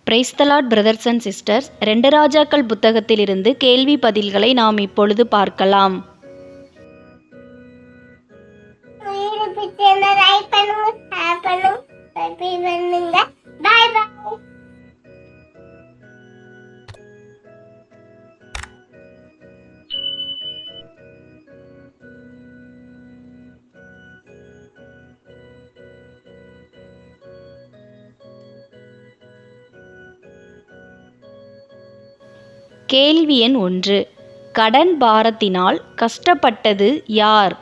Praise the Lord brothers and sisters. 2 ராஜாக்கள் புத்தகத்திலிருந்து கேள்வி பதில்களை நாம் இப்பொழுது பார்க்கலாம். கேள்வி எண் 1. கடன் பாரத்தினால் கஷ்டப்பட்டது யார்?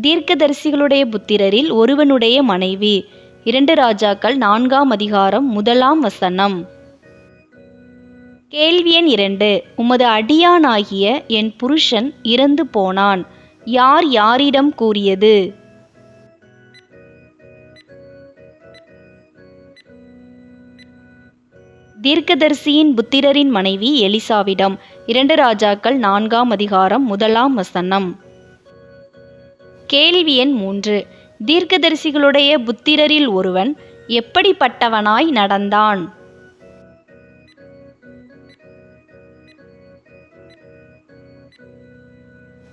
தீர்க்கதரிசிகளுடைய புத்திரரில் ஒருவனுடைய மனைவி. 2 ராஜாக்கள் 4ஆம் அதிகாரம் 1ஆம் வசனம். கேள்வி எண் 2. உமது அடியானாகிய என் புருஷன் இறந்து போனான். யார் யாரிடம் கூறியது? தீர்க்கதரிசியின் புத்திரரின் மனைவி எலிசாவிடம். 2 ராஜாக்கள் 4ஆம் அதிகாரம் 1ஆம் வசனம். கேள்வி எண் 3. தீர்க்கதரிசிகளுடைய புத்திரரில் ஒருவன் எப்படிப்பட்டவனாய் நடந்தான்?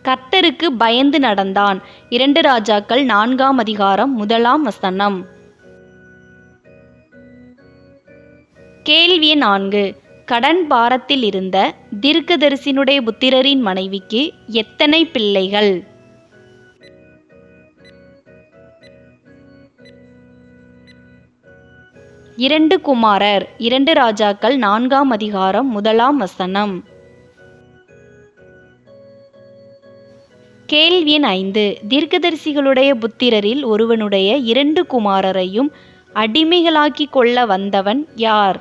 கர்த்தருக்கு பயந்து நடந்தான். 2 ராஜாக்கள் 4ஆம் அதிகாரம் 1ஆம் வசனம். கேள்வி 4. கடன் பாரத்தில் இருந்த தீர்க்கதரிசியினுடைய புத்திரரின் மனைவிக்கு எத்தனை பிள்ளைகள்? இரண்டு குமாரர். 2 ராஜாக்கள் 4ஆம் அதிகாரம் 1ஆம் வசனம். கேள்வி எண் 5. தீர்க்கதரிசிகளுடைய புத்திரரில் ஒருவனுடைய 2 குமாரரையும் அடிமைகளாக்கி கொள்ள வந்தவன் யார்?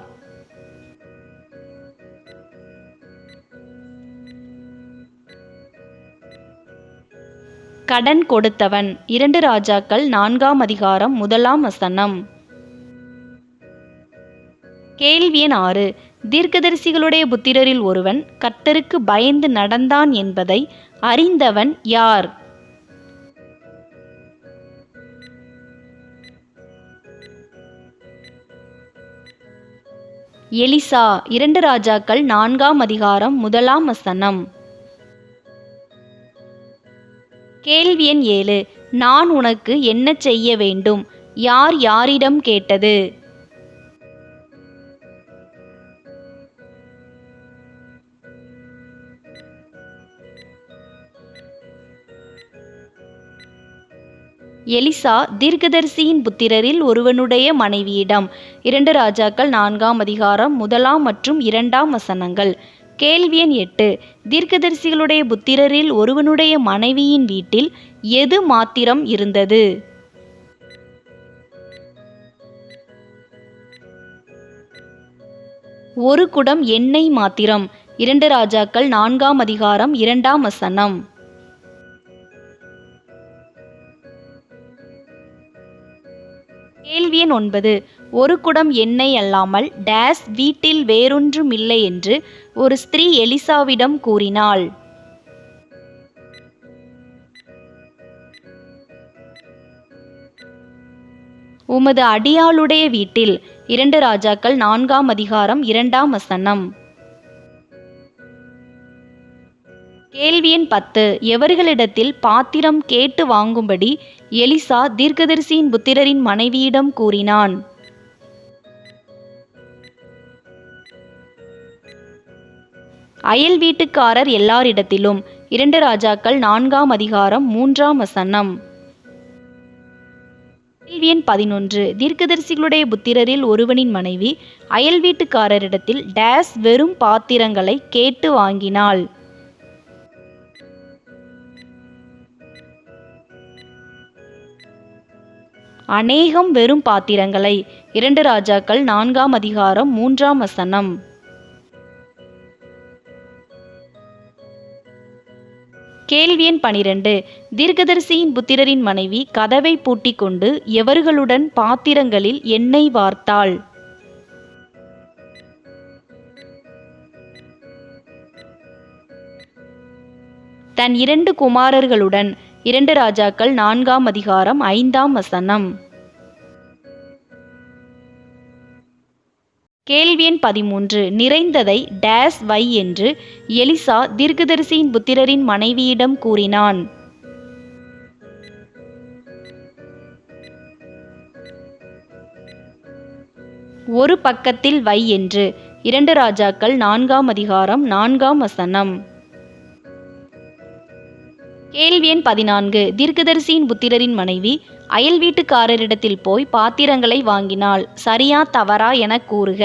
கடன் கொடுத்தவன். 2 ராஜாக்கள் 4ஆம் அதிகாரம் 1ஆம் வசனம். கேள்வி எண் 6. தீர்க்கதரிசிகளுடைய புத்திரரில் ஒருவன் கர்த்தருக்கு பயந்து நடந்தான் என்பதை அறிந்தவன் யார்? எலிசா. 2 ராஜாக்கள் 4ஆம் அதிகாரம் 1ஆம் வசனம். கேள்வி எண் 7. நான் உனக்கு என்ன செய்ய வேண்டும்? யார் யாரிடம் கேட்டது? எலிசா தீர்க்கதரிசியின் புத்திரரில் ஒருவனுடைய மனைவியிடம். 2 ராஜாக்கள் 4ஆம் அதிகாரம் 1ஆம் மற்றும் 2ஆம் வசனங்கள். கேள்வி எண் 8. தீர்க்கதரிசிகளுடைய புத்திரரில் ஒருவனுடைய மனைவியின் வீட்டில் எது மாத்திரம் இருந்தது? ஒரு குடம் எண்ணெய் மாத்திரம். 2 ராஜாக்கள் 4ஆம் அதிகாரம் 2ஆம் வசனம். கேள்வி எண் 9. ஒரு குடம் எண்ணெய் அல்லாமல் டேஸ் வீட்டில் வேறொன்றுமில்லை என்று ஒரு ஸ்திரீ எலிசாவிடம் கூறினாள். உமது அடியாளுடைய வீட்டில். 2 ராஜாக்கள் 4ஆம் அதிகாரம் 2ஆம் வசனம். கேள்வி எண் 10. எவர்களிடத்தில் பாத்திரம் கேட்டு வாங்கும்படி எலிசா தீர்க்கதரிசியின் புத்திரரின் மனைவியிடம் கூறினான்? அயல் வீட்டுக்காரர் எல்லாரிடத்திலும். 2 ராஜாக்கள் 4ஆம் அதிகாரம் 3ஆம் வசனம். கேள்வி எண் 11. தீர்க்கதரிசிகளுடைய புத்திரரில் ஒருவனின் மனைவி அயல் வீட்டுக்காரரிடத்தில் டேஸ் வெறும் பாத்திரங்களை கேட்டு வாங்கினாள். அநேகம் வெறும் பாத்திரங்களை. 2 ராஜாக்கள் 4ஆம் அதிகாரம் 3ஆம் வசனம். கேள்வி எண் 12. தீர்க்கதரிசியின் புத்திரரின் மனைவி கதவை பூட்டிக் கொண்டு எவர்களுடன் பாத்திரங்களில் எண்ணெய் வார்த்தாள்? தன் 2 குமாரர்களுடன். 2 ராஜாக்கள் 4ஆம் அதிகாரம் 5ஆம் வசனம். கேள்வி எண் 13. நிறைந்ததை டேஸ் வை என்று எலிசா தீர்க்கதரிசியின் புத்திரரின் மனைவியிடம் கூறினான். ஒரு பக்கத்தில் வை என்று. 2 ராஜாக்கள் 4ஆம் அதிகாரம் 4ஆம் வசனம். கேள்வி எண் 14. தீர்க்கதரிசியின் புத்திரரின் மனைவி அயல் வீட்டுக்காரரிடத்தில் போய் பாத்திரங்களை வாங்கினாள். சரியா தவறா என கூறுக.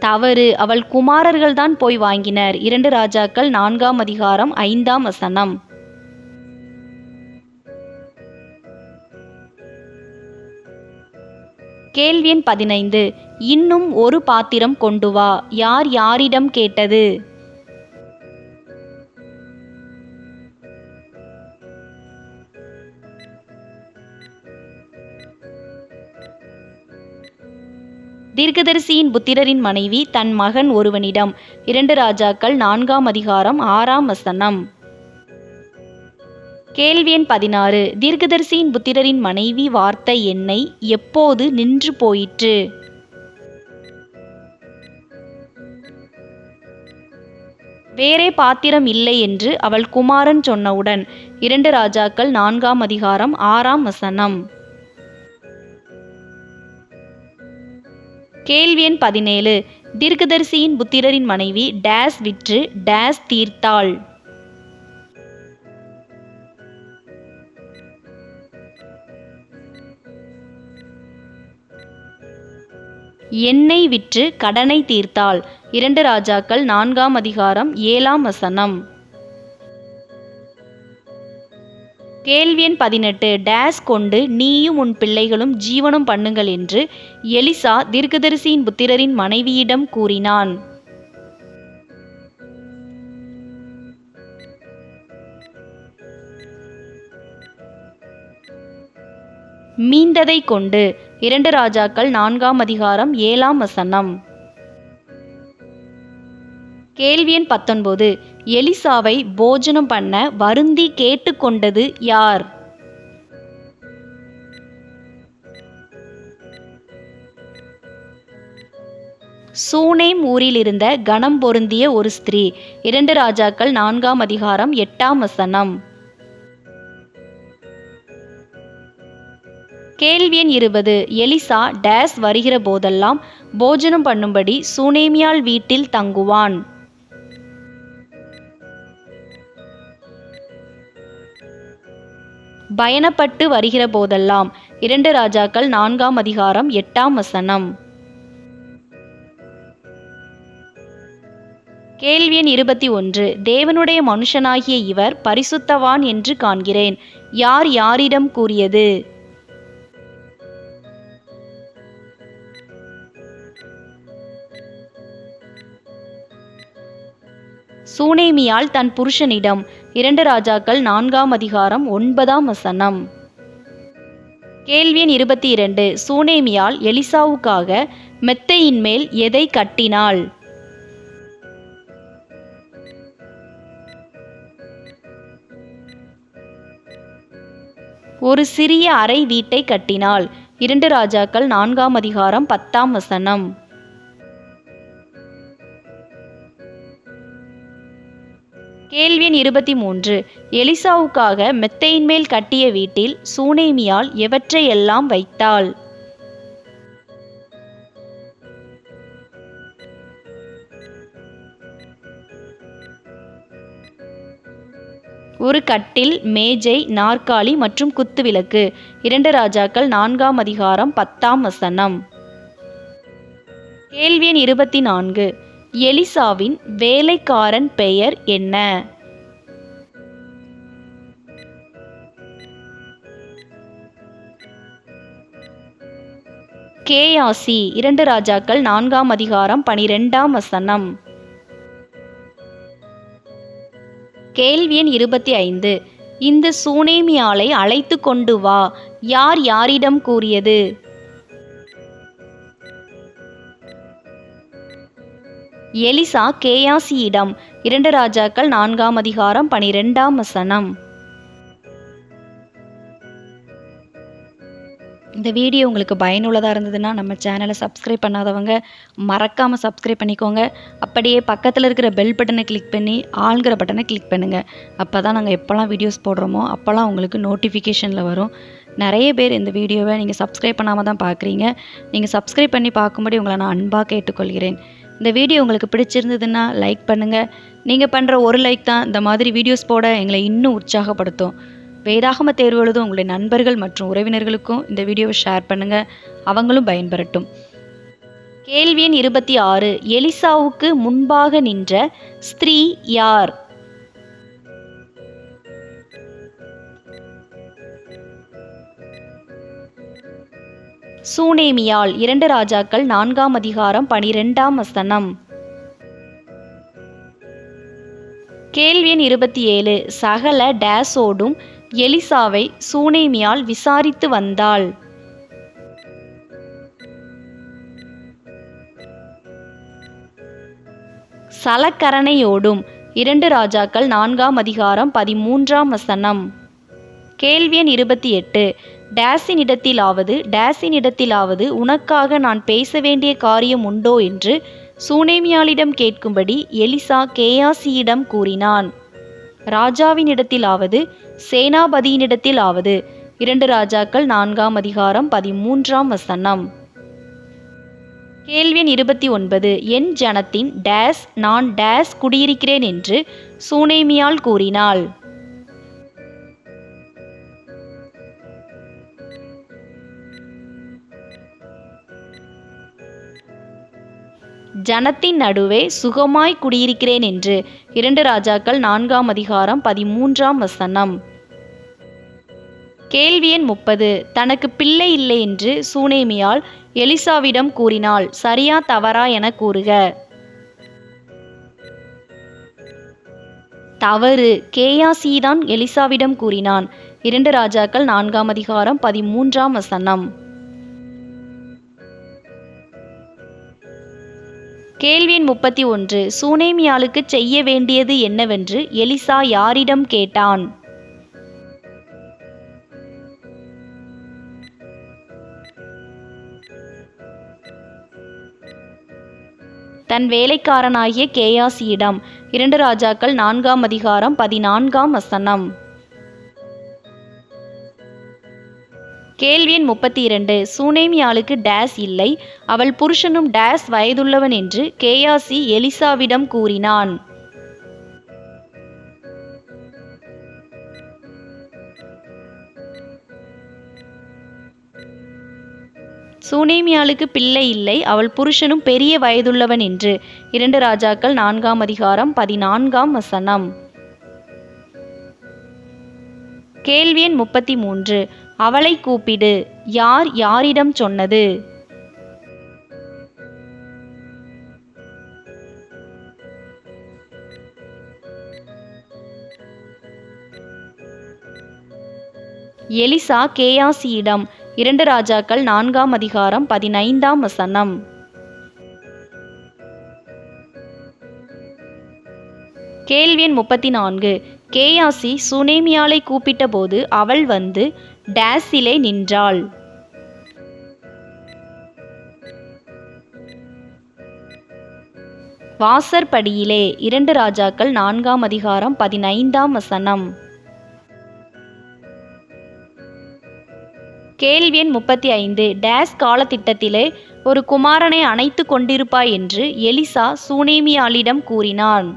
தவறு. அவள் குமாரர்கள்தான் போய் வாங்கினர். 2 ராஜாக்கள் 4ஆம் அதிகாரம் 5ஆம் வசனம். கேள்வி எண் 15. இன்னும் ஒரு பாத்திரம் கொண்டு வா. யார் யாரிடம் கேட்டது? தீர்க்கதரிசியின் புத்திரரின் மனைவி தன் மகன் ஒருவனிடம். 2 ராஜாக்கள் 4ஆம் அதிகாரம் 6ஆம் வசனம். கேள்வி எண் 16. தீர்க்கதரிசியின் புத்திரரின் மனைவி வார்த்த எண்ணெய் எப்போது நின்று போயிற்று? வேறே பாத்திரம் இல்லை என்று அவள் குமாரன் சொன்னவுடன். 2 ராஜாக்கள் 4ஆம் அதிகாரம் 6ஆம் வசனம். கேள்வி எண் 17. தீர்க்கதரிசியின் புத்திரரின் மனைவி டேஸ் விற்று டேஸ் தீர்த்தாள். எண்ணெய் விற்று கடனை தீர்த்தாள். 2 ராஜாக்கள் 4ஆம் அதிகாரம் 7ஆம் வசனம். கேள்வி எண் 18. டேஸ் கொண்டு நீயும் உன் பிள்ளைகளும் ஜீவனம் பண்ணுங்கள் என்று எலிசா தீர்க்கதரிசியின் புத்திரரின் மனைவியிடம் கூறினான். மீந்ததை கொண்டு. 2 ராஜாக்கள் 4ஆம் அதிகாரம் 7ஆம் வசனம். கேள்வி எண் 19. எலிசாவை போஜனம் பண்ண வருந்தி கேட்டுக்கொண்டது யார்? சூனேம் ஊரில் இருந்த கனம் பொருந்திய ஒரு ஸ்திரீ. 2 ராஜாக்கள் 4ஆம் அதிகாரம் 8ஆம் வசனம். கேள்வி எண் 20. எலிசா டேஸ் வருகிற போதெல்லாம் போஜனம் பண்ணும்படி சூனேமியாள் வீட்டில் தங்குவான். பயணப்பட்டு வருகிற போதெல்லாம். 2 ராஜாக்கள் 4ஆம் அதிகாரம் 8ஆம் வசனம். கேள்வி எண் 21. தேவனுடைய மனுஷனாகிய இவர் பரிசுத்தவான் என்று காண்கிறேன். யார் யாரிடம் கூறியது? சூனேமியாள் தன் புருஷனிடம். 2 ராஜாக்கள் 4ஆம் அதிகாரம் 9ஆம் வசனம். கேள்வி எண் 22. சூனேமியாள் எலிசாவுக்காக மெத்தையின் மேல் எதை கட்டினாள்? ஒரு சிறிய அறை வீட்டை கட்டினாள். 2 ராஜாக்கள் 4ஆம் அதிகாரம் 10ஆம் வசனம். கேள்வி எண் 23. எலிசாவுக்காக மெத்தையின் மேல் கட்டிய வீட்டில் சூனேமியாள் எவற்றையெல்லாம் வைத்தாள்? ஒரு கட்டில், மேஜை, நாற்காலி மற்றும் குத்துவிளக்கு. 2 ராஜாக்கள் 4ஆம் அதிகாரம் 10ஆம் வசனம். கேள்வி எண் 24. எலிசாவின் வேலைக்காரன் பெயர் என்ன? கேயாசி. 2 ராஜாக்கள் 4ஆம் அதிகாரம் 12ஆம் வசனம். கேள்வி எண் 25. இந்த சூனேமியாளை அழைத்து கொண்டு வா. யார் யாரிடம் கூறியது? எலிசா கேயாசியிடம். 2 ராஜாக்கள் 4ஆம் அதிகாரம் 12ஆம் வசனம். இந்த வீடியோ உங்களுக்கு பயனுள்ளதாக இருந்ததுன்னா நம்ம சேனலை சப்ஸ்கிரைப் பண்ணாதவங்க மறக்காமல் சப்ஸ்கிரைப் பண்ணிக்கோங்க. அப்படியே பக்கத்தில் இருக்கிற பெல் பட்டனை கிளிக் பண்ணி ஆளுங்கிற பட்டனை கிளிக் பண்ணுங்கள். அப்போ தான் நாங்கள் எப்போல்லாம் வீடியோஸ் போடுறோமோ அப்போல்லாம் உங்களுக்கு நோட்டிஃபிகேஷனில் வரும். நிறைய பேர் இந்த வீடியோவை நீங்கள் சப்ஸ்கிரைப் பண்ணாமல் தான் பார்க்குறீங்க. நீங்கள் சப்ஸ்கிரைப் பண்ணி பார்க்கும்படி உங்களை நான் அன்பாக கேட்டுக்கொள்கிறேன். இந்த வீடியோ உங்களுக்கு பிடிச்சிருந்ததுன்னா லைக் பண்ணுங்கள். நீங்கள் பண்ணுற ஒரு லைக் தான் இந்த மாதிரி வீடியோஸ் போட எங்களை இன்னும் உற்சாகப்படுத்தும். வேதாகம தேர்வு எழுதும் உங்களுடைய நண்பர்கள் மற்றும் உறவினர்களுக்கும் இந்த வீடியோவை ஷேர் பண்ணுங்கள், அவங்களும் பயன்பெறட்டும். கேள்வி எண் 26. எலிசாவுக்கு முன்பாக நின்ற ஸ்திரீ யார்? சூனேமியாள். 2 ராஜாக்கள் 4ஆம் அதிகாரம் 12ஆம் வசனம். கேள்வி எண் 27. சகல டேஸோடும் எலிசாவை சூனேமியாள் விசாரித்து வந்தாள். சலக்கரணையோடும். 2 ராஜாக்கள் 4ஆம் அதிகாரம் 13ஆம் வசனம். கேள்வி எண் 28. டேஸினிடத்திலாவது உனக்காக நான் பேச வேண்டிய காரியம் உண்டோ என்று சூனேமியாளிடம் கேட்கும்படி எலிசா கேயாசியிடம் கூறினான். ராஜாவினிடத்திலாவது சேனாபதியினிடத்திலாவது. 2 ராஜாக்கள் 4ஆம் அதிகாரம் 13ஆம் வசனம். கேள்வி எண் 29. என் ஜனத்தின் டேஸ் நான் டேஸ் குடியிருக்கிறேன் என்று சூனேமியாள் கூறினாள். ஜனத்தின் நடுவே சுகமாய் குடியிருக்கிறேன் என்று. 2 ராஜாக்கள் 4ஆம் அதிகாரம் 13ஆம் வசனம். கேள்வி எண் 30. தனக்கு பிள்ளை இல்லை என்று சூனேமியாள் எலிசாவிடம் கூறினாள். சரியா தவறா என கூறுக. தவறு. கேயாசிதான் எலிசாவிடம் கூறினான். 2 ராஜாக்கள் 4ஆம் அதிகாரம் 13ஆம் வசனம். கேள்வி எண் 31. சூனேமியாளுக்கு செய்ய வேண்டியது என்னவென்று எலிசா யாரிடம் கேட்டான்? தன் வேலைக்காரனாகிய கேயாசியிடம். 2 ராஜாக்கள் 4ஆம் அதிகாரம் 14ஆம் வசனம். கேள்வி எண் 32. சூனேமியாளுக்கு டேஸ் இல்லை, அவள் புருஷனும் டேஸ் வயதுள்ளவன் என்று கேயாசி எலிசாவிடம் கூறினான். சூனேமியாளுக்கு பிள்ளை இல்லை, அவள் புருஷனும் பெரிய வயதுள்ளவன் என்று. 2 ராஜாக்கள் 4ஆம் அதிகாரம் 14ஆம் வசனம். கேள்வி எண் 33. அவளை கூப்பிடு. யார் யாரிடம் சொன்னது? எலிசா கேயாசியிடம். 2 ராஜாக்கள் 4ஆம் அதிகாரம் 15ஆம் வசனம். கேள்வி எண் 34. கேயாசி சூனேமியாளை கூப்பிட்ட போது அவள் வந்து டேஸிலே நின்றாள். வாசற்படியிலே. 2 ராஜாக்கள் 4ஆம் அதிகாரம் 15ஆம் வசனம். கேள்வி எண் 35. டேஸ் காலத்திட்டத்திலே ஒரு குமாரனை அணைத்து கொண்டிருப்பாய் என்று எலிசா சூனேமியாளிடம் கூறினான்.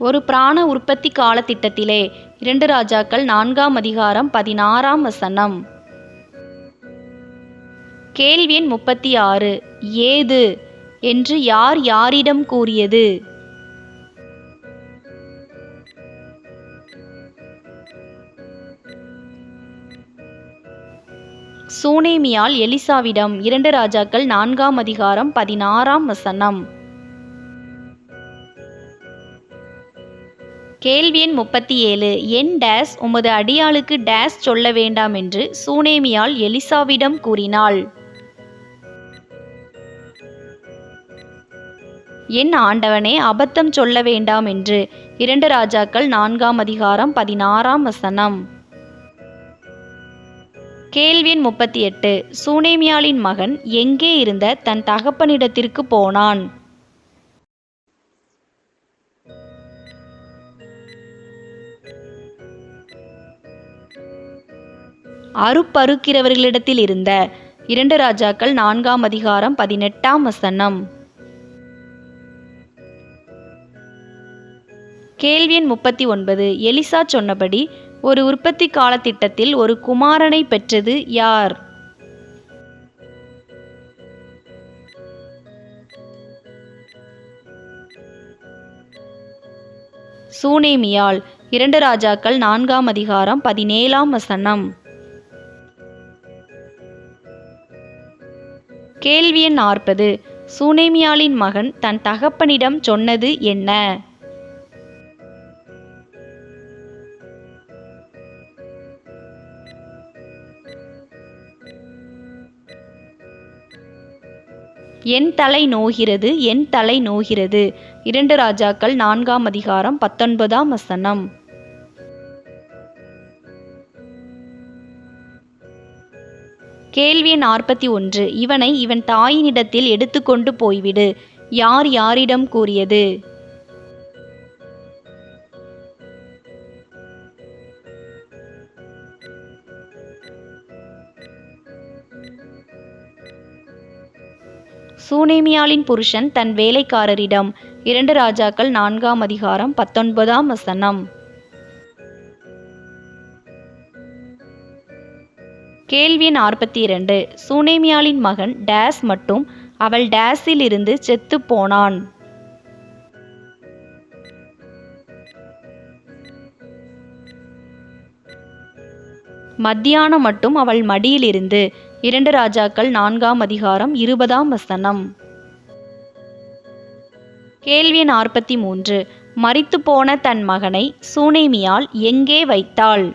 ஒரு பிராண உற்பத்தி காலத்திட்டத்திலே. 2 ராஜாக்கள் 4ஆம் அதிகாரம் 16ஆம் வசனம். கேள்வி எண் 36. ஏது என்று யார் யாரிடம் கூறியது? சூனேமியாள் எலிசாவிடம். 2 ராஜாக்கள் 4ஆம் அதிகாரம் 16ஆம் வசனம். கேள்வி எண் 37. என் டேஸ் உமது அடியாளுக்கு டேஸ் சொல்ல வேண்டாம் என்று சூனேமியாள் எலிசாவிடம் கூறினாள். என் ஆண்டவனே, அபத்தம் சொல்ல வேண்டாம் என்று. 2 ராஜாக்கள் 4ஆம் அதிகாரம் 16ஆம் வசனம். கேள்வி எண் 38. சூனேமியாளின் மகன் எங்கே இருந்த தன் தகப்பனிடத்திற்கு போனான்? அறுப்பறுக்கிறவர்களிடத்தில் இருந்த. 2 ராஜாக்கள் 4ஆம் அதிகாரம் 18ஆம் வசனம். கேள்வி எண் 39. எலிசா சொன்னபடி ஒரு உற்பத்தி காலத்திட்டத்தில் ஒரு குமாரனை பெற்றது யார்? சூனேமியாள். 2 ராஜாக்கள் 4ஆம் அதிகாரம் 17ஆம் வசனம். கேள்வி எண் 40. சூனேமியாளின் மகன் தன் தகப்பனிடம் சொன்னது என்ன? என் தலை நோகிறது, என் தலை நோகிறது. 2 ராஜாக்கள் 4ஆம் அதிகாரம் 19ஆம் வசனம். கேள்வி எண் 41. இவனை இவன் தாயினிடத்தில் எடுத்துக்கொண்டு போய்விடு. யார் யாரிடம் கூறியது? சூனேமியாளின் புருஷன் தன் வேலைக்காரரிடம். 2 ராஜாக்கள் 4ஆம் அதிகாரம் 19ஆம் வசனம். கேள்வி எண் 42. சூனேமியாளின் மகன் டேஸ் மட்டும் அவள் டேஸில் இருந்து செத்து போனான். மத்தியானம் மட்டும் அவள் மடியிலிருந்து. 2 ராஜாக்கள் 4ஆம் அதிகாரம் 20ஆம் வசனம். கேள்வி எண் 43. மரித்து போன தன் மகனை சூனேமியாள் எங்கே வைத்தாள்?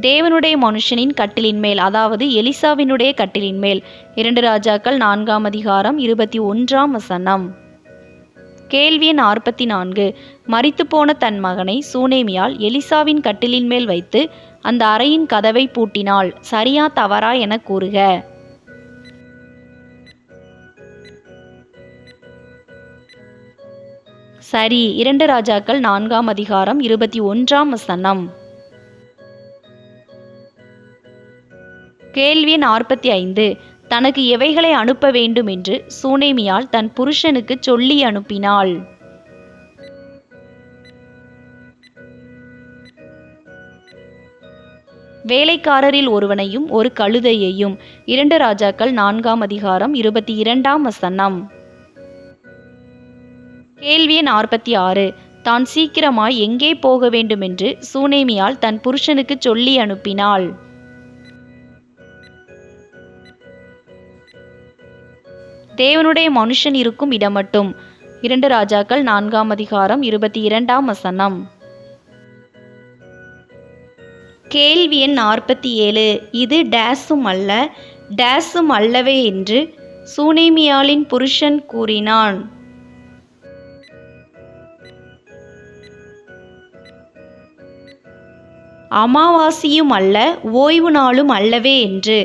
தேவனுடைய மனுஷனின் கட்டிலின் மேல், அதாவது எலிசாவினுடைய கட்டிலின் மேல். 2 ராஜாக்கள் 4ஆம் அதிகாரம் 21ஆம் வசனம். கேள்வி எண் 44. மரித்து போன தன் மகனை சூனேமியாள் எலிசாவின் கட்டிலின் மேல் வைத்து அந்த அறையின் கதவை பூட்டினாள். சரியா தவறா என கூறுக. சரி. 2 ராஜாக்கள் 4ஆம் அதிகாரம் 21ஆம் வசனம். கேள்வி 45. தனக்கு எவைகளை அனுப்ப வேண்டும் என்று சூனேமியாள் தன் புருஷனுக்கு சொல்லி அனுப்பினாள்? வேலைக்காரரில் ஒருவனையும் ஒரு கழுதையையும். 2 ராஜாக்கள் 4ஆம் அதிகாரம் 22ஆம் வசனம். கேள்வி 46. தான் சீக்கிரமாய் எங்கே போக வேண்டுமென்று சூனேமியாள் தன் புருஷனுக்கு சொல்லி அனுப்பினாள்? தேவனுடைய மனுஷன் இருக்கும் இடமட்டும். 2 ராஜாக்கள் 4ஆம் அதிகாரம் 22ஆம் வசனம். கேள்வி எண் 47. இது டேஸும் அல்ல, டேஸும் அல்லவே என்று சூனேமியாளின் புருஷன் கூறினான். அமாவாசியும் அல்ல, ஓய்வு நாளும் அல்லவே என்று.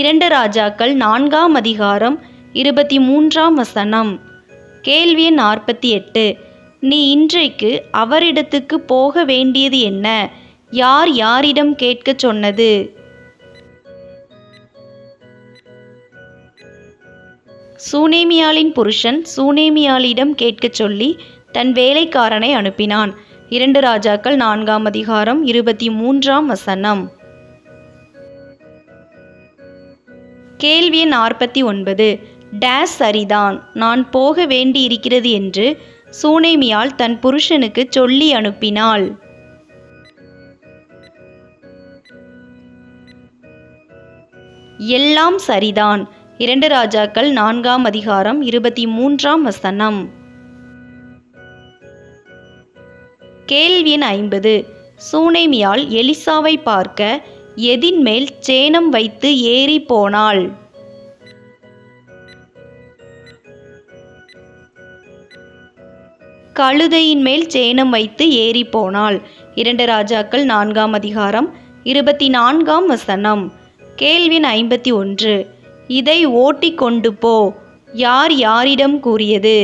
2 ராஜாக்கள் 4ஆம் அதிகாரம் 23ஆம் வசனம். கேள்வி எண் 48. நீ இன்றைக்கு அவரிடத்துக்கு போக வேண்டியது என்ன? யார் யாரிடம் கேட்கச் சொன்னது? சூனேமியாளின் புருஷன் சூனேமியாளிடம் கேட்கச் சொல்லி தன் வேலைக்காரனை அனுப்பினான். 2 ராஜாக்கள் 4ஆம் அதிகாரம் 23ஆம் வசனம். கேள்வி எண் 49. டேஸ் சரிதான், நான் போக வேண்டியிருக்கிறது என்று சூனேமியாள் தன் புருஷனுக்கு சொல்லி அனுப்பினாள். எல்லாம் சரிதான். 2 ராஜாக்கள் 4ஆம் அதிகாரம் 23ஆம் வசனம். கேள்வி எண் 50. சூனேமியாள் எலிசாவை பார்க்க எதின் மேல் சேணம் வைத்து ஏறி போனாள்? கழுதையின் மேல் சேணம் வைத்து ஏறி போனாள். 2 ராஜாக்கள் 4ஆம் அதிகாரம் 24ஆம் வசனம். கேள்வி எண் 51. இதை ஓட்டி கொண்டு போ யார் யாரிடம் கூறியது?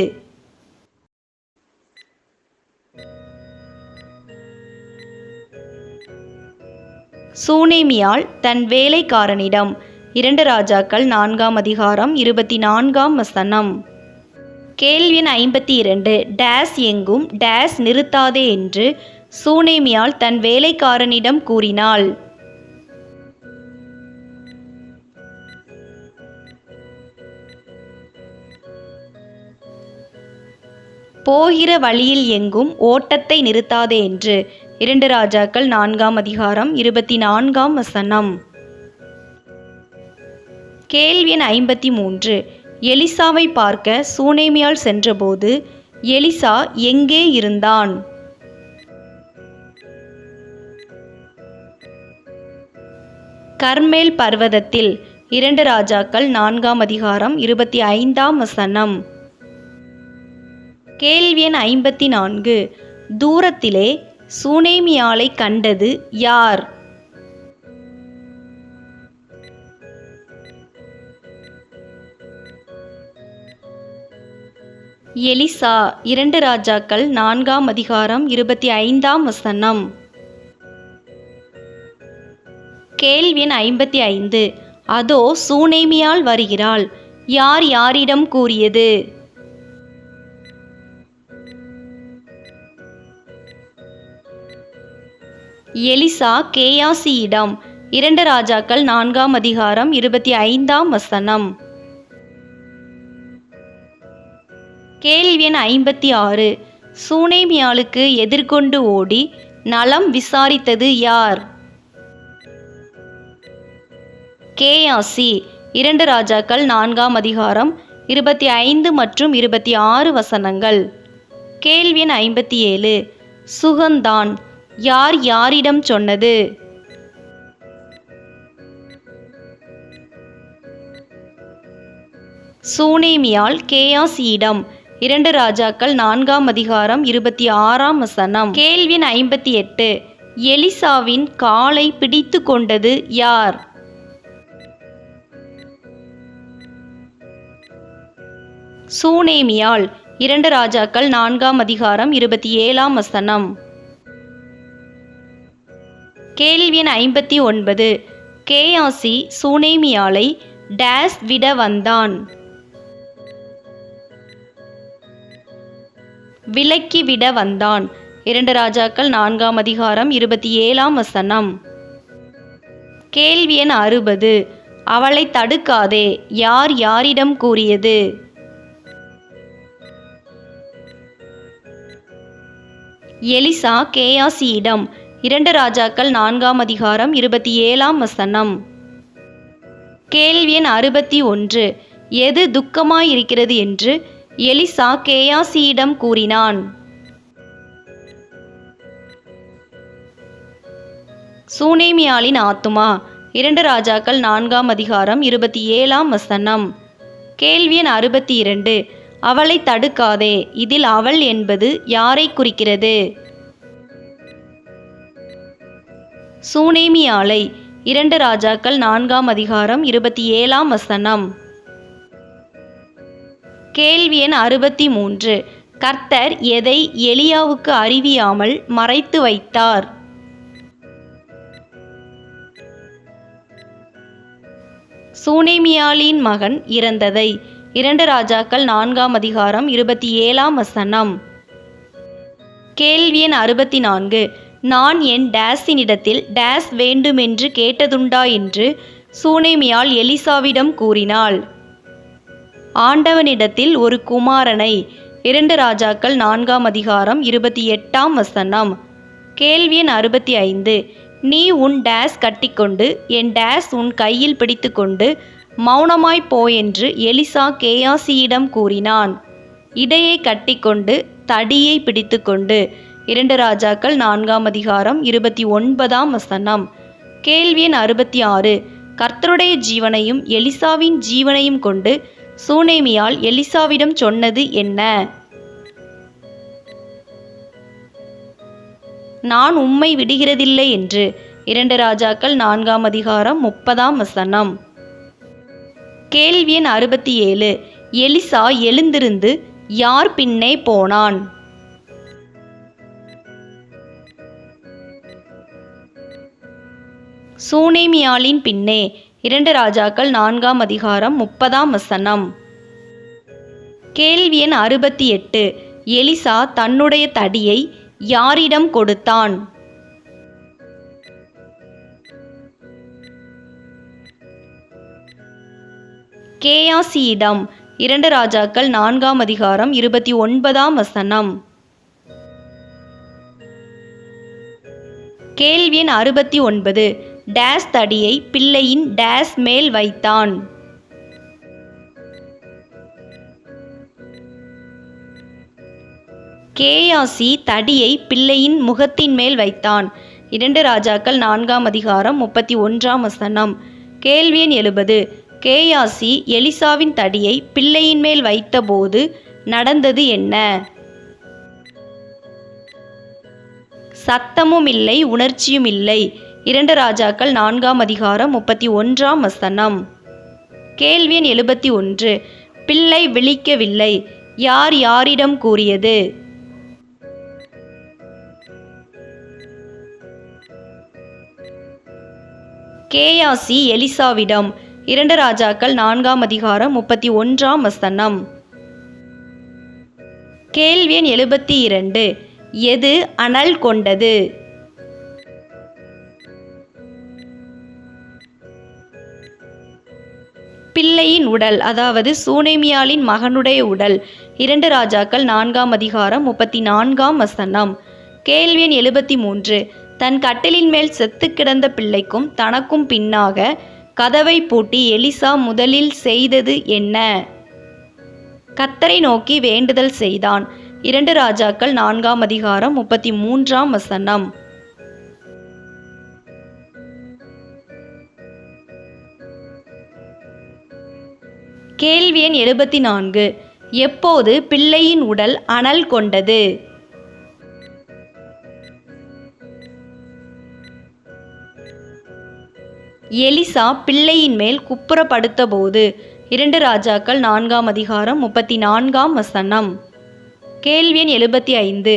சூனேமியாள் தன் வேலைக்காரனிடம். 2 ராஜாக்கள் 4ஆம் அதிகாரம் 24ஆம் வசனம். கேள்வி எண் 52. டேஸ் எங்கும் டேஸ் நிறுத்தாதே என்று சூனேமியாள் தன் வேலைக்காரனிடம் கூறினாள்? போகிற வழியில் எங்கும் ஓட்டத்தை நிறுத்தாதே என்று. 2 ராஜாக்கள் 4ஆம் அதிகாரம் 24ஆம் வசனம். கேள்வி எண் 53. எலிசாவை பார்க்க சூனேமியாள் சென்றபோது எலிசா எங்கே இருந்தான்? கர்மேல் பர்வதத்தில். 2 ராஜாக்கள் 4ஆம் அதிகாரம் 25ஆம் வசனம். கேள்வி எண் 54. தூரத்திலே சூனேமியாளை கண்டது யார்? எலிசா. 2 ராஜாக்கள் 4ஆம் அதிகாரம் 25ஆம் வசனம். கேள்வி எண் 55. அதோ சூனேமியாள் வருகிறாள் யார் யாரிடம் கூறியது? எலிசா கேயாசியிடம். 2 ராஜாக்கள் 4ஆம் அதிகாரம் 25ஆம் வசனம். கேள்வி எண் 56. சூனேமியாளுக்கு எதிர்கொண்டு ஓடி நலம் விசாரித்தது யார்? கேயாசி. 2 ராஜாக்கள் 4ஆம் அதிகாரம் 25 மற்றும் 26 வசனங்கள். கேள்வி எண் 57. சுகந்தான் யார் யாரிடம் சொன்னது? சூனேமியாள் கேயாசியிடம். 2 ராஜாக்கள் 4ஆம் அதிகாரம் 26ஆம் வசனம். கேள்வி எண் 58. எலிசாவின் காலை பிடித்து கொண்டது யார்? சூனேமியாள். 2 ராஜாக்கள் 4ஆம் அதிகாரம் 27ஆம் வசனம். கேள்வி எண் 59. கேயாசி சூனேமியாளை டேஸ் விட வந்தான்? விலக்கி விட வந்தான். 2 ராஜாக்கள் 4ஆம் அதிகாரம் 27ஆம் வசனம். கேள்வி எண் 60. அவளை தடுக்காதே யார் யாரிடம் கூறியது? எலிசா கேயாசியிடம். 2 ராஜாக்கள் 4ஆம் அதிகாரம் 27ஆம் வசனம். கேள்வி எண் 61. எது துக்கமாயிருக்கிறது என்று எலிசா கேயாசியிடம் கூறினான்? சூனேமியாளின் ஆத்துமா. 2 ராஜாக்கள் 4ஆம் அதிகாரம் 27ஆம் வசனம். கேள்வி எண் 62. அவளை தடுக்காதே இதில் அவள் என்பது யாரை குறிக்கிறது? சூனேமியாளை. 2 ராஜாக்கள் 4ஆம் அதிகாரம் 27ஆம் வசனம். கேள்வி எண் 63. கர்த்தர் எதை எலியாவுக்கு அறிவியாமல் மறைத்து வைத்தார்? சூனேமியாளின் மகன் இறந்ததை. 2 ராஜாக்கள் 4ஆம் அதிகாரம் 27ஆம் வசனம். கேள்வி எண் 64. நான் என் டேஸினிடத்தில் டேஸ் வேண்டுமென்று கேட்டதுண்டா என்று சூனேமியாள் எலிசாவிடம் கூறினாள்? ஆண்டவனிடத்தில் ஒரு குமாரனை. 2 ராஜாக்கள் 4ஆம் அதிகாரம் 28ஆம் வசனம். கேள்வி எண் 65. நீ உன் டேஸ் கட்டிக்கொண்டு என் டேஸ் உன் கையில் பிடித்துக்கொண்டு மௌனமாய் போ என்று எலிசா கேயாசியிடம் கூறினான். இடையை கட்டிக்கொண்டு தடியை பிடித்துக்கொண்டு. 2 ராஜாக்கள் 4ஆம் அதிகாரம் 29ஆம் வசனம். கேள்வி எண் 66. கர்த்தருடைய ஜீவனையும் எலிசாவின் ஜீவனையும் கொண்டு சூனேமியால் எலிசாவிடம் சொன்னது என்ன? நான் உம்மை விடுகிறதில்லை என்று. 2 ராஜாக்கள் 4ஆம் அதிகாரம் 30ஆம் வசனம். கேள்வி எண் 67. எலிசா எழுந்திருந்து யார் பின்னே போனான்? சூனேமியாளின் பின்னே. 2 ராஜாக்கள் 4ஆம் அதிகாரம் 30ஆம் வசனம். கேள்வி எண் 68. எலிசா தன்னுடைய தடியை யாரிடம் கொடுத்தான்? கேயாசியிடம். 2 ராஜாக்கள் 4ஆம் அதிகாரம் 29ஆம் வசனம். கேள்வி எண் 69. டேஸ் தடியை பிள்ளையின் டேஸ் மேல் வைத்தான்? கேயாசி தடியை பிள்ளையின் முகத்தின் மேல் வைத்தான். 2 ராஜாக்கள் 4ஆம் அதிகாரம் 31ஆம் வசனம். கேள்வி எண் 70. கேயாசி எலிசாவின் தடியை பிள்ளையின் மேல் வைத்தபோது நடந்தது என்ன? சத்தமும் இல்லை, உணர்ச்சியும் இல்லை. 2 ராஜாக்கள் 4ஆம் அதிகாரம் 31ஆம் வசனம். கேள்வி எண் 71. பிள்ளை விழிக்கவில்லை. யார் யாரிடம் கூறியது? கேயாசி எலிசாவிடம். 2 ராஜாக்கள் 4ஆம் அதிகாரம் 31ஆம் வசனம். கேள்வி எண் 72. எது அனல் கொண்டது? பிள்ளையின் உடல், அதாவது சூனேமியாளின் மகனுடைய உடல். 2 ராஜாக்கள் 4ஆம் அதிகாரம் 34ஆம் வசனம். கேள்வி எண் 73. தன் கட்டிலின் மேல் செத்து கிடந்த பிள்ளைக்கும் தனக்கும் பின்னாக கதவை பூட்டி எலிசா முதலில் செய்தது என்ன? கர்த்தரை நோக்கி வேண்டுதல் செய்தான். 2 ராஜாக்கள் 4ஆம் அதிகாரம் 33ஆம் வசனம். கேள்வி எண் 74. எப்போது பிள்ளையின் உடல் அனல் கொண்டது? எலிசா பிள்ளையின் மேல் குப்புறப்படுத்தபோது. 2 ராஜாக்கள் 4ஆம் அதிகாரம் 34ஆம் வசனம். கேள்வி எண் 75.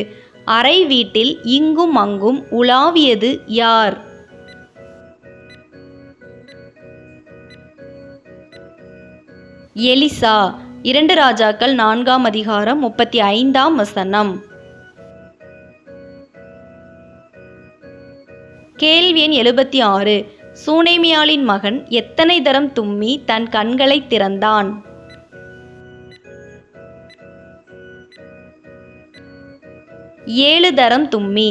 அறை வீட்டில் இங்கும் அங்கும் உலாவியது யார்? எலிசா. 2 ராஜாக்கள் 4ஆம் அதிகாரம் 35ஆம் வசனம். கேள்வி எண் 76. சூனேமியாளின் மகன் எத்தனை தரம் தும்மி தன் கண்களை திறந்தான்? ஏழு தரம் தும்மி.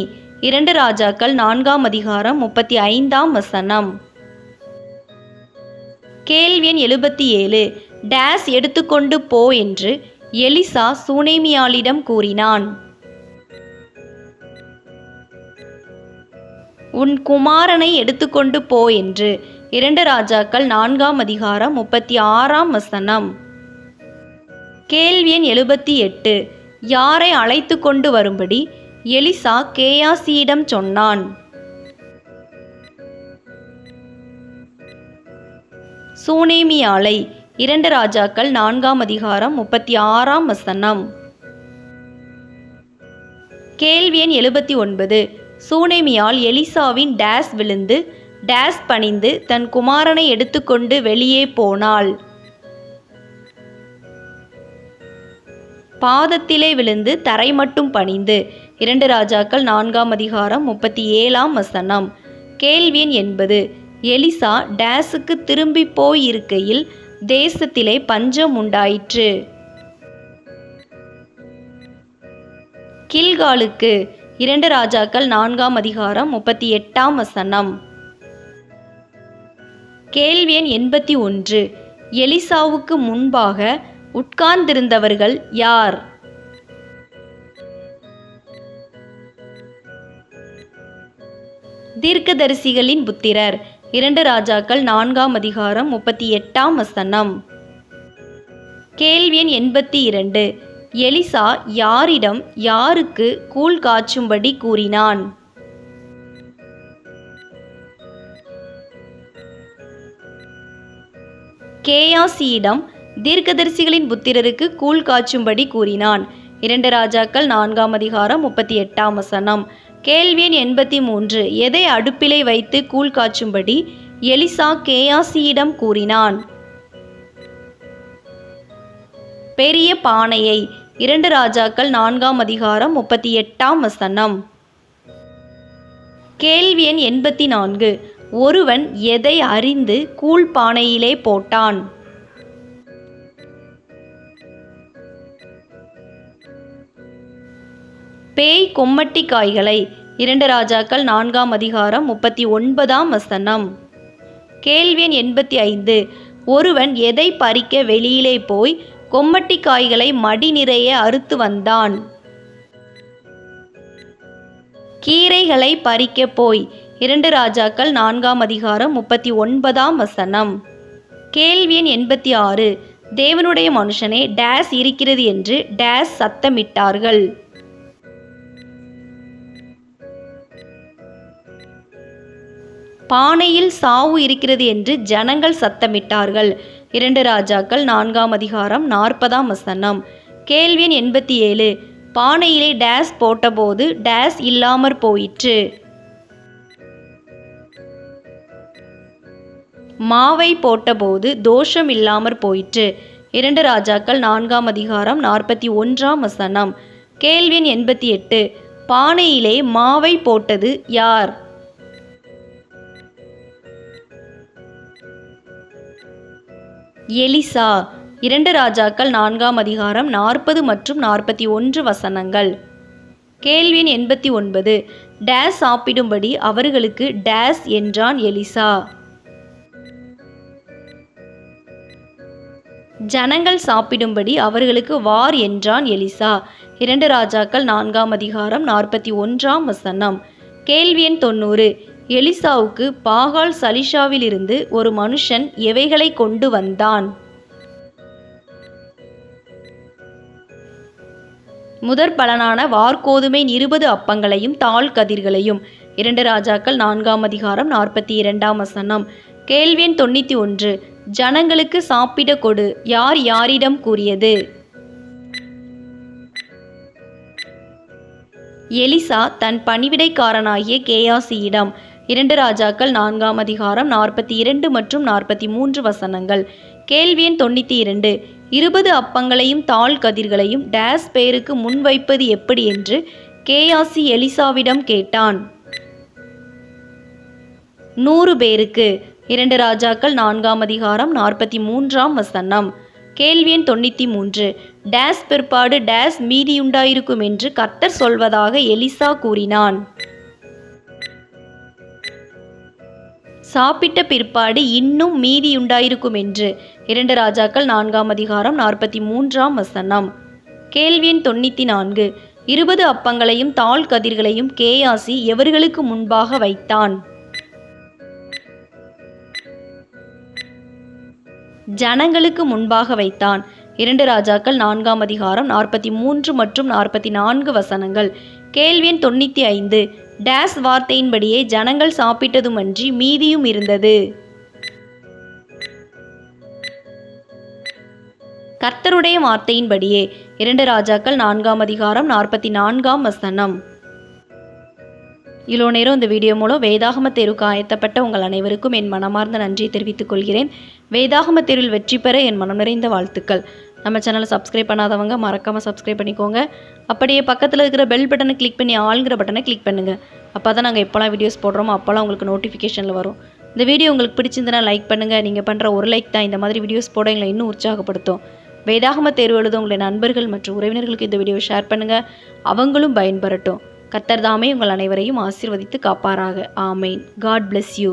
2 ராஜாக்கள் 4ஆம் அதிகாரம் 35ஆம் வசனம். கேள்வி எண் 77. டேஸ் எடுத்துக்கொண்டு போ என்று எலிசா சூனேமியாளிடம் கூறினான். உன் குமாரனை எடுத்துக்கொண்டு போ என்று. 2 ராஜாக்கள் 4ஆம் அதிகாரம் 36ஆம் வசனம். கேள்வி எண் 78. யாரை அழைத்து கொண்டு வரும்படி எலிசா கேயாசியிடம் சொன்னான்? சூனேமியாளை. 2 ராஜாக்கள் 4ஆம் அதிகாரம் 36ஆம் வசனம். கேள்வி எண் 79. சூனேமியாள் எலிசாவின் டேஸ் விழுந்து டேஸ் பணிந்து தன் குமாரனை எடுத்துக்கொண்டு வெளியே போனாள். பாதத்திலே விழுந்து தரை மட்டும் பணிந்து. 2 ராஜாக்கள் 4ஆம் அதிகாரம் 37ஆம் வசனம். கேள்வி எண் 80. எலிசா டேஸுக்கு திரும்பி போயிருக்கையில் தேசத்திலே பஞ்சம் உண்டாயிற்று. கில்காலுக்கு. 2 ராஜாக்கள் 4ஆம் அதிகாரம் 38ஆம் வசனம். கேள்வி எண் 81. எலிசாவுக்கு முன்பாக உட்கார்ந்திருந்தவர்கள் யார்? தீர்க்கதரிசிகளின் புத்திரர். 2 ராஜாக்கள் 4ஆம் அதிகாரம் 38ஆம் வசனம். கேள்வி எண் 82. எலிசா யாரிடம் யாருக்கு கூழ் காய்ச்சும்படி கூறினான்? கேயாசியிடம் தீர்க்கதரிசிகளின் புத்திரருக்கு கூழ் காய்ச்சும்படி கூறினான். 2 ராஜாக்கள் 4ஆம் அதிகாரம் 38ஆம் வசனம். கேள்வி எண் 83. எதை அடுப்பிலை வைத்து கூழ் காய்ச்சும்படி எலிசா கேயாசியிடம் கூறினான்? பெரிய பானையை. 2 ராஜாக்கள் 4ஆம் அதிகாரம் 38ஆம் வசனம். கேள்வி எண் 84. ஒருவன் எதை அறிந்து கூழ் பானையிலே போட்டான்? பேய் கொம்மட்டி காய்களை. 2 ராஜாக்கள் 4ஆம் அதிகாரம் 39ஆம் வசனம். கேள்வி எண் 85. ஒருவன் எதை பறிக்க வெளியிலே போய் கொம்மட்டி காய்களை மடி நிறைய அறுத்து வந்தான்? கீரைகளை பறிக்க போய். 2 ராஜாக்கள் 4ஆம் அதிகாரம் 39ஆம் வசனம். கேள்வி எண் 86. தேவனுடைய மனுஷனே டேஸ் இருக்கிறது என்று டேஸ் சத்தமிட்டார்கள். பானையில் சாவு இருக்கிறது என்று ஜனங்கள் சத்தமிட்டார்கள். 2 ராஜாக்கள் 4ஆம் அதிகாரம் 40ஆம் வசனம். கேள்வி எண் 87. பானையிலே டேஸ் போட்டபோது டேஸ் இல்லாமற் போயிற்று. மாவை போட்டபோது தோஷம் இல்லாமற் போயிற்று. 2 ராஜாக்கள் 4ஆம் அதிகாரம் 41ஆம் வசனம். கேள்வி எண் 88. பானையிலே மாவை போட்டது யார்? எலிசா. 2 ராஜாக்கள் 4ஆம் அதிகாரம் 40 மற்றும் 41 வசனங்கள். கேள்வி எண் 89. டேஸ் சாப்பிடும்படி அவர்களுக்கு டேஸ் என்றான் எலிசா. ஜனங்கள் சாப்பிடும்படி அவர்களுக்கு வார் என்றான் எலிசா. 2 ராஜாக்கள் 4ஆம் அதிகாரம் 41ஆம் வசனம். கேள்வி எண் 90. எலிசாவுக்கு பாகால் சலிஷாவிலிருந்து ஒரு மனுஷன் எவைகளை கொண்டு வந்தான்? முதற் பலனான வார்கோதுமை 20 அப்பங்களையும் தாழ் கதிர்களையும். 2 ராஜாக்கள் 4ஆம் அதிகாரம் 42ஆம் வசனம். கேள்வி எண் 91. ஜனங்களுக்கு சாப்பிட கொடு யார் யாரிடம் கூறியது? எலிசா தன் பணிவிடைக்காரனாகிய கேயாசியிடம். 2 ராஜாக்கள் 4ஆம் அதிகாரம் 42 மற்றும் 43 வசனங்கள். கேள்வி எண் 92. 20 அப்பங்களையும் தாழ் கதிர்களையும் டேஸ் பேருக்கு முன்வைப்பது எப்படி என்று கேயாசி எலிசாவிடம் கேட்டான். 100 பேருக்கு. 2 ராஜாக்கள் 4ஆம் அதிகாரம் 43ஆம் வசனம். கேள்வி எண் 93. டேஸ் பிற்பாடு டேஸ் மீதியுண்டாயிருக்கும் என்று கர்த்தர் சொல்வதாக எலிசா கூறினான். சாப்பிட்ட பிற்பாடு இன்னும் மீதியுண்டாயிருக்கும் என்று. 2 ராஜாக்கள் 4ஆம் அதிகாரம் 43ஆம் வசனம். கேள்வி எண் 94. 20 அப்பங்களையும் தாழ் கதிர்களையும் கேயாசி எவர்களுக்கு முன்பாக வைத்தான்? ஜனங்களுக்கு முன்பாக வைத்தான். 2 ராஜாக்கள் 4ஆம் அதிகாரம் 43 மற்றும் 44 வசனங்கள். கேள்வி எண் 95. டேஸ் வார்த்தையின்படியே ஜனங்கள் சாப்பிட்டதுமன்றி மீதியும் இருந்தது. கர்த்தருடைய வார்த்தையின்படியே. 2 ராஜாக்கள் 4ஆம் அதிகாரம் 44ஆம் வசனம். இவ்வளோ நேரம் இந்த வீடியோ மூலம் வேதாகம தேர்வுக்கு ஆயத்தப்பட்ட உங்கள் அனைவருக்கும் என் மனமார்ந்த நன்றியை தெரிவித்துக் கொள்கிறேன். வேதாகம தேர்வில் வெற்றி பெற என் மனம் நிறைந்த வாழ்த்துக்கள். நம்ம சேனலை சப்ஸ்கிரைப் பண்ணாதவங்க மறக்காமல் சப்ஸ்கிரைப் பண்ணிக்கோங்க. அப்படியே பக்கத்தில் இருக்கிற பெல் பட்டனை கிளிக் பண்ணி ஆளுங்கிற பட்டனை கிளிக் பண்ணுங்கள். அப்போ தான் நாங்கள் எப்போல்லாம் வீடியோஸ் போடுறோமோ அப்போல்லாம் உங்களுக்கு நோட்டிஃபிகேஷனில் வரும். இந்த வீடியோ உங்களுக்கு பிடிச்சிருந்தனா லைக் பண்ணுங்கள். நீங்கள் பண்ணுற ஒரு லைக் தான் இந்த மாதிரி வீடியோஸ் போட எங்களை இன்னும் உற்சாகப்படுத்தும். வேதாகம தேர்வு எழுத உங்களுடைய நண்பர்கள் மற்றும் உறவினர்களுக்கு இந்த வீடியோவை ஷேர் பண்ணுங்கள். அவங்களும் பயன்பெறட்டும். கர்த்தர் தாமே உங்கள் அனைவரையும் ஆசீர்வதித்து காப்பாராக. ஆமேன். God bless you.